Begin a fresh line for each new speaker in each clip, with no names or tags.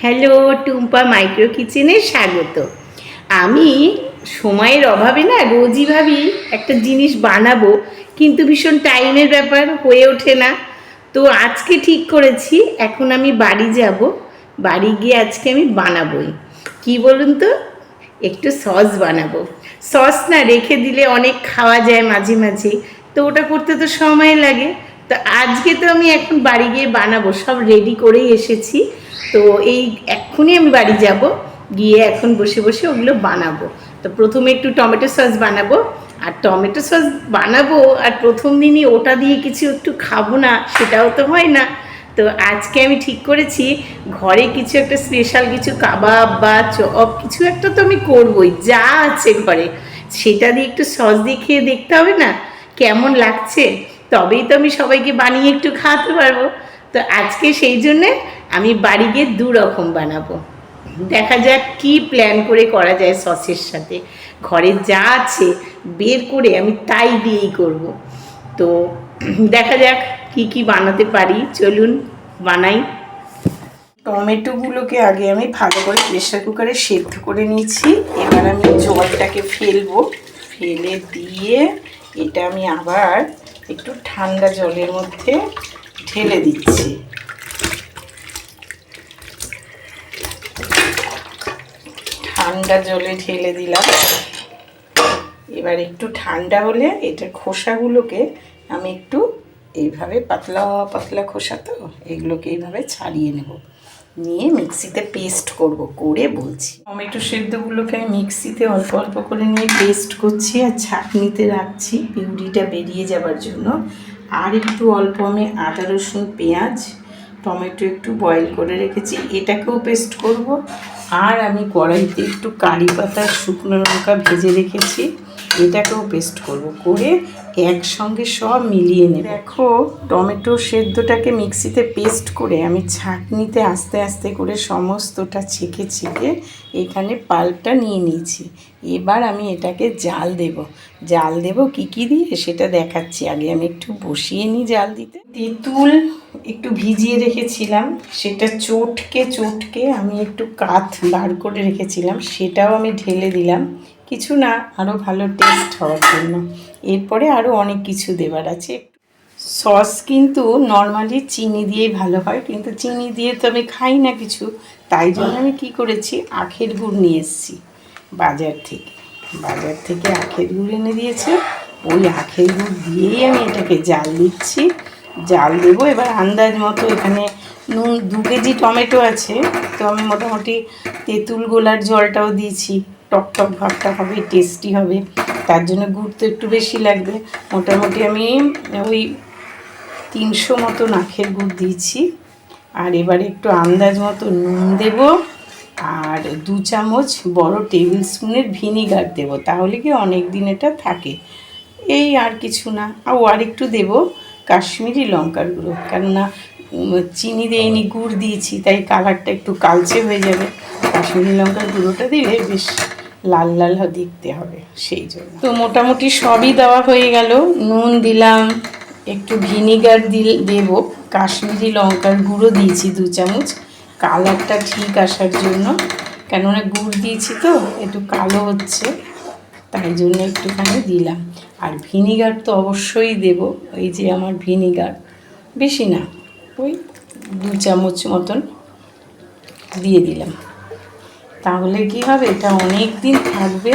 Hello, Tumpa micro কিচেনে স্বাগত। আমি সময়ের অভাবে না রোজই ভাবি একটা জিনিস বানাবো, কিন্তু ভীষণ টাইমের ব্যাপার, হয়ে ওঠে না। তো আজকে ঠিক করেছি, এখন আমি বাড়ি যাব, বাড়ি গিয়ে আজকে আমি বানাবোই। কি বলুন তো, একটু সস বানাবো। সস না রেখে দিলে অনেক খাওয়া যায় মাঝে মাঝে, তো ওটা করতে তো সময় লাগে। তো আজকে তো আমি এখন বাড়ি গিয়ে বানাবো, সব রেডি করেই এসেছি। তো এই এক্ষুনি আমি বাড়ি যাব, গিয়ে এখন বসে বসে ওগুলো বানাবো। তো প্রথমে একটু টমেটো সস বানাবো, আর টমেটো সস বানাবো আর প্রথম দিনই ওটা দিয়ে কিছু একটু খাবো না, সেটাও তো হয় না। তো আজকে আমি ঠিক করেছি, ঘরে কিছু একটা স্পেশাল কিছু কাবাব বা চপ কিছু একটা তো আমি করবোই, যা আছে ঘরে সেটা দিয়ে একটু সস দিয়ে খেয়ে দেখতে হবে না কেমন লাগছে, তবেই তো আমি সবাইকে বানিয়ে একটু খাওয়াতে পারবো। তো আজকে সেই জন্যে আমি বাড়ি গিয়ে দু রকম বানাবো। দেখা যাক কি প্ল্যান করে করা যায় সসের সাথে, ঘরে যা আছে বের করে আমি তাই দিয়েই করব। তো দেখা যাক কি কি বানাতে পারি, চলুন বানাই। টমেটোগুলোকে আগে আমি ভালো করে প্রেসার কুকারে সেদ্ধ করে নিয়েছি। এবার আমি জলটাকে ফেলবো, ফেলে দিয়ে এটা আমি আবার একটু ঠান্ডা জলের মধ্যে ঢেলে দিচ্ছি। ঠান্ডা জলে ঢেলে দিলাম। এবার একটু ঠান্ডা হলে এটার খোসাগুলোকে আমি একটু এইভাবে পাতলা পাতলা খোসা, তো এগুলোকে এইভাবে ছাড়িয়ে নেব, নিয়ে মিক্সিতে পেস্ট করব, করে বলছি। টমেটো সেদ্ধগুলোকে আমি মিক্সিতে অল্প অল্প করে নিয়ে পেস্ট করছি আর ছাঁকনিতে রাখছি পিউরিটা বেরিয়ে যাবার জন্য। আর একটু অল্প আমি আদা রসুন পেঁয়াজ টমেটো একটু বয়েল করে রেখেছি, এটাকেও পেস্ট করব। আর আমি কড়াইতে একটু কারি পাতা শুকনো লঙ্কা ভেজে রেখেছি, এটাকেও পেস্ট করব, করে একসঙ্গে সব মিলিয়ে নেব। দেখো, টমেটো সেদ্ধটাকে মিক্সিতে পেস্ট করে আমি ছাঁকনিতে আস্তে আস্তে করে সমস্তটা ছেঁকে ছেঁকে এখানে পাল্পটা নিয়ে নিয়েছি। এবার আমি এটাকে জাল দেব কি কি দিয়ে সেটা দেখাচ্ছি। আগে আমি একটু বসিয়ে নিই জাল দিতে। তেঁতুল একটু ভিজিয়ে রেখেছিলাম, সেটা চটকে আমি একটু কাঠ বার করে রেখেছিলাম, সেটাও আমি ঢেলে দিলাম, কিছু না আরও ভালো টেস্ট হওয়ার জন্য। এরপরে আরও অনেক কিছু দেবার আছে। সস কিন্তু নর্মালি চিনি দিয়েই ভালো হয়, কিন্তু চিনি দিয়ে তো আমি খাই না কিছু, তাই জন্য আমি কী করেছি, আখের গুড় নিয়ে এসেছি বাজার থেকে আখের গুড় এনে দিয়েছে, ওই আখের গুড় দিয়েই আমি এটাকে জাল দিচ্ছি। জাল দেবো এবার আন্দাজ মতো। এখানে নুন 2 কেজি টমেটো আছে, তো আমি মোটামুটি তেঁতুল গোলার জলটাও দিয়েছি, টক টক ভাবটা হবে, টেস্টি হবে, তার জন্য গুড় তো একটু বেশি লাগবে। মোটামুটি আমি ওই 300 মতো আখের গুড় দিয়েছি। আর এবারে একটু আন্দাজ মতো নুন দেব, আর 2 চামচ বড় টেবিল স্পুনের ভিনিগার দেব, তাহলে কি অনেক দিন এটা থাকে। এই আর কিছু না। আর একটু দেব কাশ্মীরি লঙ্কার গুঁড়ো, কেননা চিনি দেয়নি, গুড় দিয়েছি, তাই কালারটা একটু কালচে হয়ে যাবে। কাশ্মীরি লঙ্কার গুঁড়োটা দিলে বেশ লাল লাল দেখতে হবে, সেই জন্য। তো মোটামুটি সবই দেওয়া হয়ে গেল। নুন দিলাম, একটু ভিনিগার দেব, কাশ্মীরি লঙ্কার গুঁড়ো দিয়েছি 2 চামচ, কালারটা ঠিক আসার জন্য, কেননা গুড় দিয়েছি তো একটু কালো হচ্ছে, তাই জন্য একটুখানি দিলাম। আর ভিনিগার তো অবশ্যই দেব, এই যে আমার ভিনিগার, বেশি না, ওই 2 চামচ মতন দিয়ে দিলাম। তাহলে কি হবে, এটা অনেক দিন থাকবে,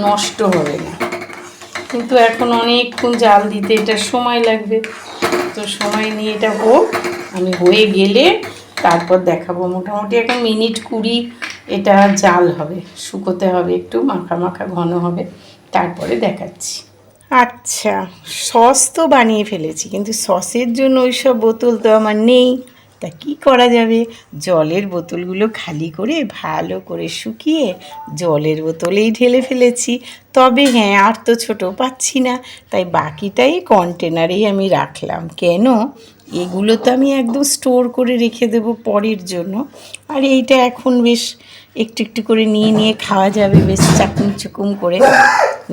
নষ্ট হবে না। কিন্তু এখন অনেকক্ষণ জাল দিতে এটা সময় লাগবে, তো সময় নিয়ে এটা হোক, আমি হয়ে গেলে তারপর দেখাবো। মোটামুটি এখন মিনিট 20 এটা জাল হবে, শুকোতে হবে, একটু মাখা মাখা ঘন হবে, তারপরে দেখাচ্ছি। আচ্ছা, সস তো বানিয়ে ফেলেছি, কিন্তু সসের জন্য ওই সব বোতল তো আমার নেই। তা কী করা যাবে, জলের বোতলগুলো খালি করে ভালো করে শুকিয়ে জলের বোতলেই ঢেলে ফেলেছি। তবে হ্যাঁ, আর তো ছোটো পাচ্ছি না, তাই বাকিটাই কন্টেনারেই আমি রাখলাম। কেন, এগুলো তো আমি একদম স্টোর করে রেখে দেবো পরের জন্য, আর এইটা এখন বেশ একটু একটু করে নিয়ে নিয়ে খাওয়া যাবে, বেশ চাকুম চুকুম করে।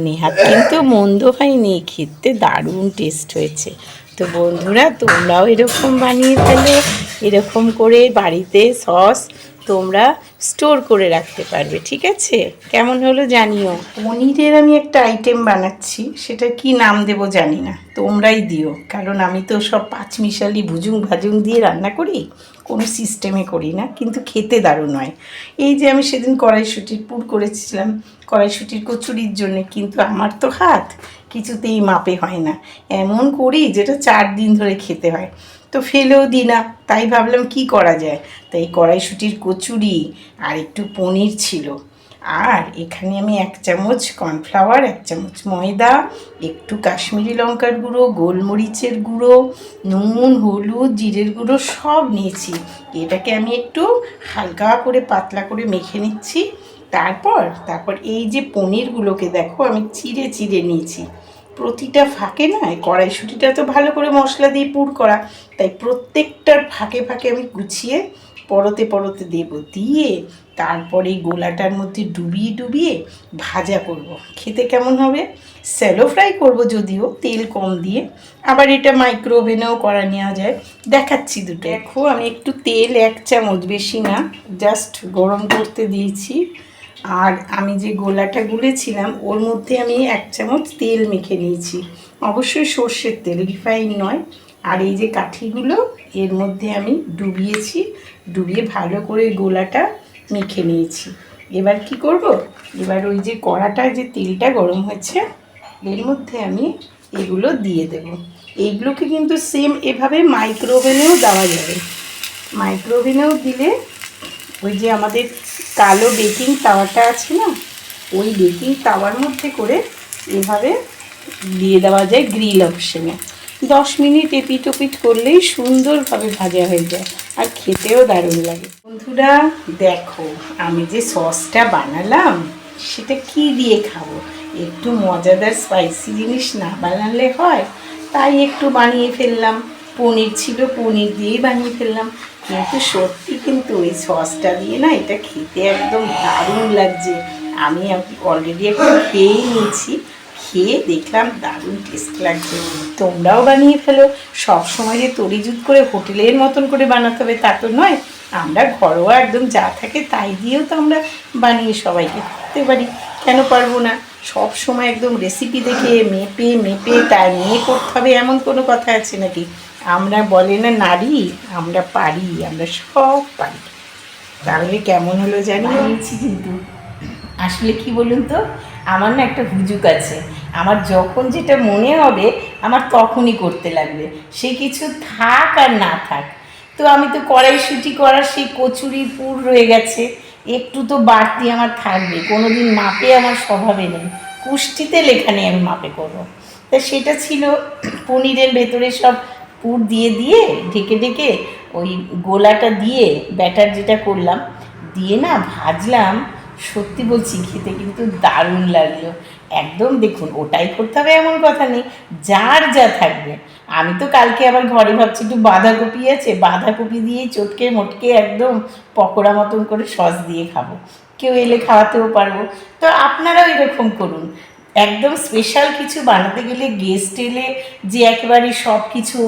নেহাত কিন্তু মন্দ হয়নি, খেতে দারুণ টেস্ট হয়েছে। তো বন্ধুরা, তোমরাও এরকম বানিয়ে ফেলো। এরকম করে বাড়িতে সস তোমরা স্টোর করে রাখতে পারবে। ঠিক আছে, কেমন হলো জানিও। পনিরের আমি একটা আইটেম বানাচ্ছি, সেটা কি নাম দেবো জানি না, তোমরাই দিও। কারণ আমি তো সব পাঁচমিশালি ভুজুং ভাজুং দিয়ে রান্না করি, কোনো সিস্টেমে করি না, কিন্তু খেতে দারুণ হয়। এই যে আমি সেদিন কড়াইশুঁটির পুর করেছিলাম কড়াইশুঁটির কচুরির জন্যে, কিন্তু আমার তো হাত কিছুতেই মাপে হয় না। এমন করি যেটা 4 দিন ধরে খেতে হয়, তো ফেলেও দিই না। তাই ভাবলাম কি করা যায়, তাই কড়াইশুঁটির কচুরি আর একটু পনির ছিল। আর এখানে আমি 1 চামচ কর্নফ্লাওয়ার, 1 চামচ ময়দা, একটু কাশ্মীরি লঙ্কার গুঁড়ো, গোলমরিচের গুঁড়ো, নুন, হলুদ, জিরের গুঁড়ো সব নিয়েছি। এটাকে আমি একটু হালকা করে পাতলা করে মেখে নিচ্ছি। তারপর এই যে পনিরগুলোকে দেখো আমি চিড়ে চিড়ে নিয়েছি। প্রতিটা ফাঁকে না, কড়াইশুঁটিটা তো ভালো করে মশলা দিয়ে পুর করা, তাই প্রত্যেকটার ফাঁকে ফাঁকে আমি গুছিয়ে পরতে পরতে দেবো, দিয়ে তারপরে এই গোলাটার মধ্যে ডুবিয়ে ডুবিয়ে ভাজা করব। খেতে কেমন হবে, স্যালো ফ্রাই করব, যদিও তেল কম দিয়ে। আবার এটা মাইক্রো ওভেনেও করা নেওয়া যায়, দেখাচ্ছি দুটো। দেখো আমি একটু তেল 1 চামচ, বেশি না, জাস্ট গরম করতে দিয়েছি। আর আমি যে গোলাটা গুলেছিলাম ওর মধ্যে আমি 1 চামচ তেল মেখে নিয়েছি, অবশ্যই সর্ষের তেল, রিফাইন নয়। আর এই যে কাঠিগুলো এর মধ্যে আমি ডুবিয়েছি, ডুবিয়ে ভালো করে গোলাটা মেখে নিয়েছি। এবার কি করব, এবার ওই যে কড়াটায় যে তেলটা গরম হয়েছে এর মধ্যে আমি এগুলো দিয়ে দেব। এইগুলোকে কিন্তু সেম এভাবে মাইক্রো ওভেনেও দেওয়া যাবে। মাইক্রো ওভেনেও দিলে ওই যে আমাদের কালো বেকিং তাওয়াটা আছে না, ওই বেকিং তাওয়ার মধ্যে করে এভাবে দিয়ে দেওয়া যায় গ্রিল অপশনে। 10 মিনিট এপিট ওপিট করলেই সুন্দরভাবে ভাজা হয়ে যায়, আর খেতেও দারুণ লাগে। বন্ধুরা দেখো, আমি যে সসটা বানালাম সেটা কি দিয়ে খাবো, একটু মজাদার স্পাইসি জিনিস না বানালে হয়, তাই একটু বানিয়ে ফেললাম। পনির ছিল, পনির দিয়েই বানিয়ে ফেললাম। কিন্তু সত্যি কিন্তু ওই সসটা দিয়ে না এটা খেতে একদম দারুণ লাগছে। আমি অলরেডি একটু খেয়েই নিয়েছি, খেয়ে দেখলাম দারুণ টেস্ট লাগছে। তোমরাও বানিয়ে ফেলো। সব সময় যে তরিজুত করে হোটেলের মতন করে বানাতে হবে তা তো নয়, আমরা ঘরোয়া একদম যা থাকে তাই দিয়েও তো আমরা বানিয়ে সবাইকে দিতে পারি, কেন পারবো না। সব সময় একদম রেসিপি দেখে মেপে মেপে তাই নিয়ে করতে হবে এমন কোনো কথা আছে নাকি? আমরা বলে না নারী, আমরা পারি, আমরা সব পারি। তাহলে কেমন হলো জানি নিয়েছি, কিন্তু আসলে কি বলুন তো, আমার না একটা হুজুক আছে, আমার যখন যেটা মনে হবে আমার তখনই করতে লাগবে, সে কিছু থাক আর না থাক। তো আমি তো কড়াইশুঁটি করার সেই কচুরির পুর রয়ে গেছে, একটু তো বাড়তি আমার থাকবে, কোনো দিন মাপে আমার স্বভাবে নেই, কুষ্টিতে লেখা নেই আমি মাপে করবো। তা সেটা ছিল, পনিরের ভেতরে সব পুর দিয়ে দিয়ে ঢেকে ঢেকে ওই গোলাটা দিয়ে ব্যাটার যেটা করলাম দিয়ে না ভাজলাম। সত্যি বলছি খেতে কিন্তু দারুণ লাগলো একদম। দেখুন, ওটাই করতে হবে এমন কথা নেই, যার যা থাকবে। আমি তো কালকে আবার ঘরে ভাবছি একটু বাঁধাকপি আছে, বাঁধাকপি দিয়েই চটকে মটকে একদম পকোড়া মতন করে সস দিয়ে খাবো, কেউ এলে খাওয়াতেও পারবো। তো আপনারাও এরকম করুন। একদম স্পেশাল কিছু বানাতে গেলে, গেস্ট এলে যে একেবারে সব কিছু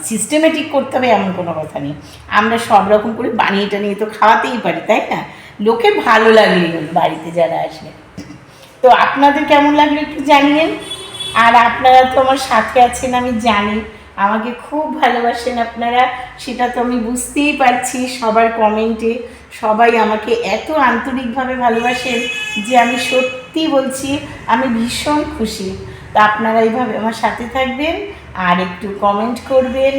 সিস্টেমেটিক করতে হবে এমন কোনো কথা নেই। আমরা সব রকম করে বানিয়ে টানিয়ে তো খাওয়াতেই পারি, তাই না? লোকে ভালো লাগলেই হলো, বাড়িতে যারা আসবে। তো আপনাদের কেমন লাগলো একটু জানিয়েন। আর আপনারা তো আমার সাথে আছেন আমি জানি, আমাকে খুব ভালোবাসেন আপনারা, সেটা তো আমি বুঝতেই পারছি সবার কমেন্টে। সবাই আমাকে এত আন্তরিকভাবে ভালোবাসেন যে আমি সত্যি বলছি আমি ভীষণ খুশি। তো আপনারা এইভাবে আমার সাথে থাকবেন, আর একটু কমেন্ট করবেন,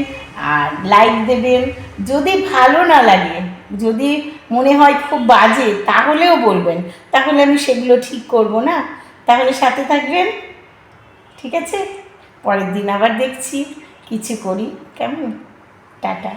আর লাইক দেবেন। যদি ভালো না লাগে, যদি মনে হয় খুব বাজে, তাহলেও বলবেন, তাহলে আমি সেগুলো ঠিক করব না। তাহলে সাথে থাকবেন, ঠিক আছে? পরের দিন আবার দেখছি কিছু করি, কেমন? টাটা।